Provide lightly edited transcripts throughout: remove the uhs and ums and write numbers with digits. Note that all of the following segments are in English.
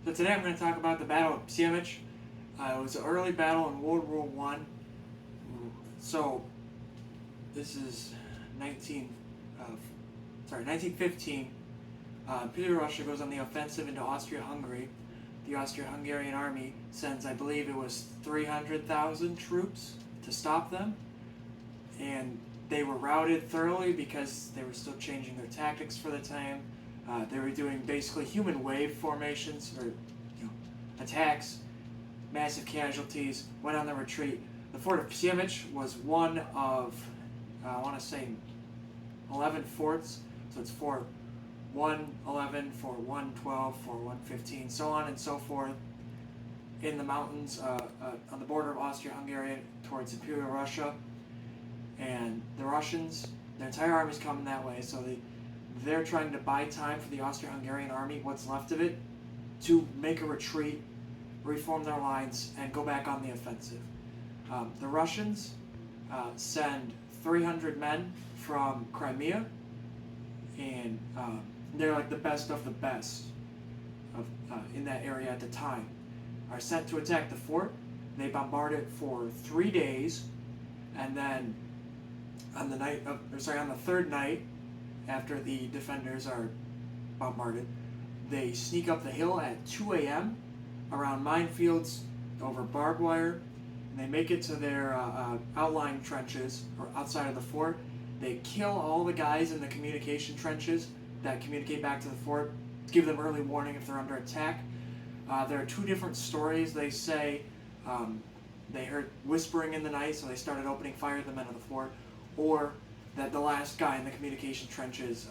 So today I'm going to talk about the Battle of Przemyśl. It was an early battle in World War One. So this is 1915. Imperial Russia goes on the offensive into Austria-Hungary. The Austro-Hungarian army sends, I believe it was 300,000 troops to stop them, and they were routed thoroughly because they were still changing their tactics for the time. They were doing basically human wave formations or attacks, massive casualties, went on the retreat. The fort of Przemyśl was one of, I want to say, 11 forts. So it's Fort 111, Fort 112, Fort 115, so on and so forth, in the mountains on the border of Austria-Hungary towards Imperial Russia. And the Russians, their entire army's coming that way, so they're trying to buy time for the Austro-Hungarian army, what's left of it, to make a retreat, reform their lines, and go back on the offensive. The Russians send 300 men from Crimea, and they're like the best of the best in that area at the time, are sent to attack the fort. They bombard it for 3 days, and then on the third night, after the defenders are bombarded, they sneak up the hill at 2 a.m. around minefields, over barbed wire, and they make it to their outlying trenches or outside of the fort. They kill all the guys in the communication trenches that communicate back to the fort, to give them early warning if they're under attack. There are two different stories. They say they heard whispering in the night, so they started opening fire at the men of the fort, or that the last guy in the communication trenches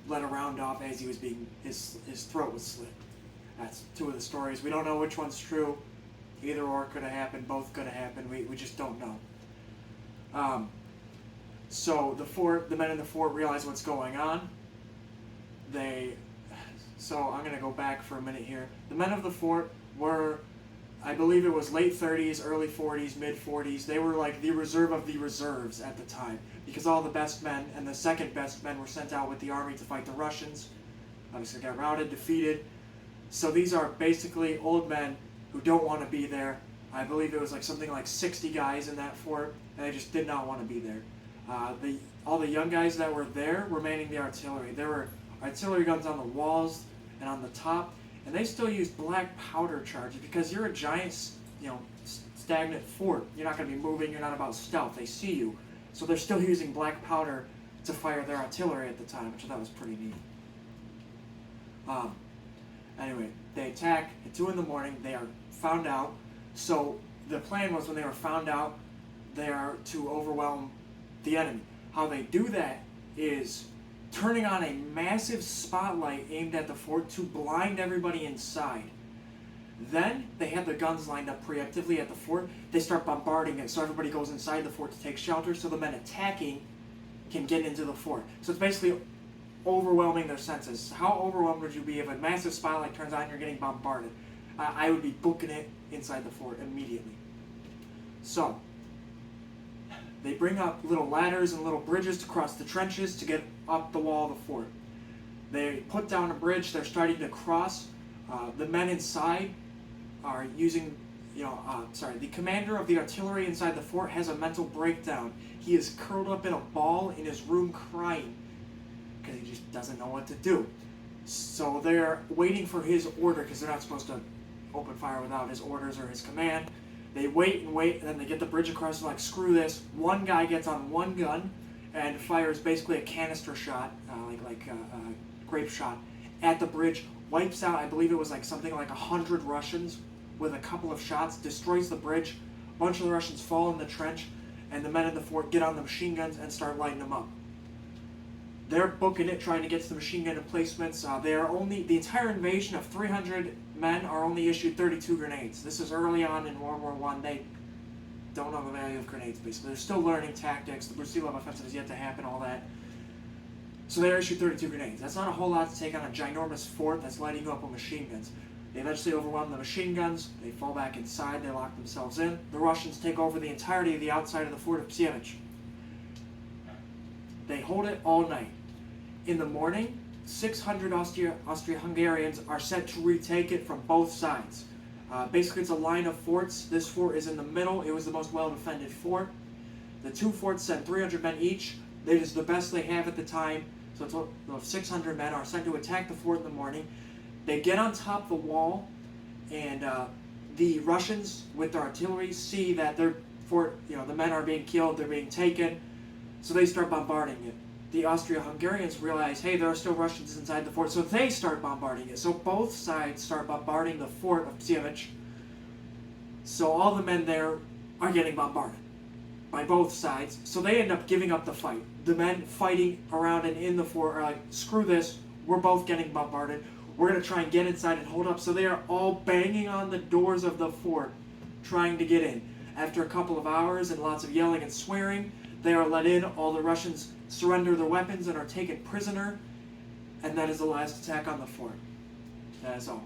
let a round off as he was his throat was slit. That's two of the stories. We don't know which one's true. Either or could have happened. Both could have happened. We just don't know. So the men in the fort realize what's going on. So I'm going to go back for a minute here. The men of the fort were, I believe it was late 30s, early 40s, mid 40s. They were like the reserve of the reserves at the time, because all the best men and the second best men were sent out with the army to fight the Russians. Obviously got routed, defeated. So these are basically old men who don't want to be there. I believe it was like something like 60 guys in that fort, and they just did not want to be there. All the young guys that were there were manning the artillery. There were artillery guns on the walls and on the top, and they still used black powder charges because you're a giant, stagnant fort. You're not going to be moving. You're not about stealth. They see you, so they're still using black powder to fire their artillery at the time, which I thought was pretty neat. Anyway, they attack at 2 in the morning. They are found out. So the plan was, when they were found out, they are to overwhelm the enemy. How they do that is turning on a massive spotlight aimed at the fort to blind everybody inside. Then they have the guns lined up preemptively at the fort. They start bombarding it, so everybody goes inside the fort to take shelter, so the men attacking can get into the fort. So it's basically overwhelming their senses. How overwhelmed would you be if a massive spotlight turns on and you're getting bombarded? I would be booking it inside the fort immediately. So they bring up little ladders and little bridges to cross the trenches to get up the wall of the fort. They put down a bridge. They're starting to cross. The men inside are using, the commander of the artillery inside the fort has a mental breakdown. He is curled up in a ball in his room crying because he just doesn't know what to do. So they're waiting for his order, because they're not supposed to open fire without his orders or his command. They wait and wait, and then they get the bridge across. They're like, screw this. One guy gets on one gun and fires basically a canister shot, like a grape shot, at the bridge, wipes out, I believe it was like something like 100 Russians with a couple of shots, destroys the bridge. A bunch of the Russians fall in the trench, and the men in the fort get on the machine guns and start lighting them up. They're booking it, trying to get to the machine gun emplacements. The entire invasion of 300 men are only issued 32 grenades. This is early on in World War I. They don't know the value of grenades, basically. They're still learning tactics. The Brazil offensive is yet to happen, all that. So they're issued 32 grenades. That's not a whole lot to take on a ginormous fort that's lighting you up with machine guns. They eventually overwhelm the machine guns. They fall back inside. They lock themselves in. The Russians take over the entirety of the outside of the fort of Przemyśl. They hold it all night. In the morning, 600 Austro-Hungarians are set to retake it from both sides. Basically, it's a line of forts. This fort is in the middle. It was the most well-defended fort. The two forts sent 300 men each. It is the best they have at the time. So it's 600 men are sent to attack the fort in the morning. They get on top of the wall, and the Russians, with their artillery, see that their fort, the men are being killed, they're being taken, so they start bombarding it. The Austro-Hungarians realize, hey, there are still Russians inside the fort, so they start bombarding it. So both sides start bombarding the fort of Przemyśl. So all the men there are getting bombarded by both sides, so they end up giving up the fight. The men fighting around and in the fort are like, screw this, we're both getting bombarded. We're going to try and get inside and hold up. So they are all banging on the doors of the fort, trying to get in. After a couple of hours and lots of yelling and swearing, they are let in. All the Russians surrender their weapons and are taken prisoner. And that is the last attack on the fort. That is all.